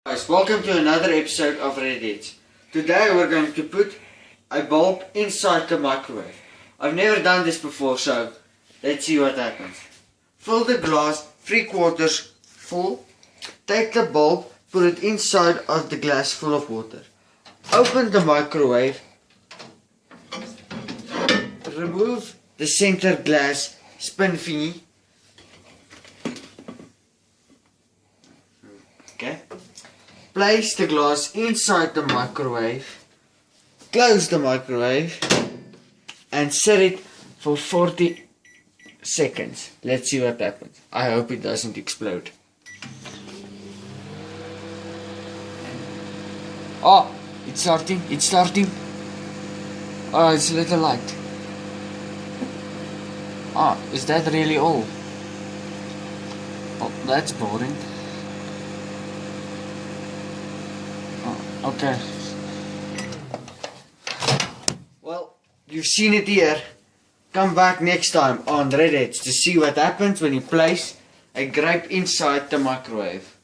Guys, welcome to another episode of Redheadz. Today we're going to put a bulb inside the microwave. I've never done this before, so let's see what happens. Fill the glass 3/4 full. Take the bulb, put it inside of the glass full of water. Open the microwave. Remove the center glass spin thingy. Okay. Place the glass inside the microwave, close the microwave and set it for 40 seconds. Let's see what happens. I hope it doesn't explode. Oh, it's starting. Oh, it's a little light. Oh, is that really all? Oh, that's boring. Okay. Well, you've seen it here. Come back next time on Redheadz to see what happens when you place a grape inside the microwave.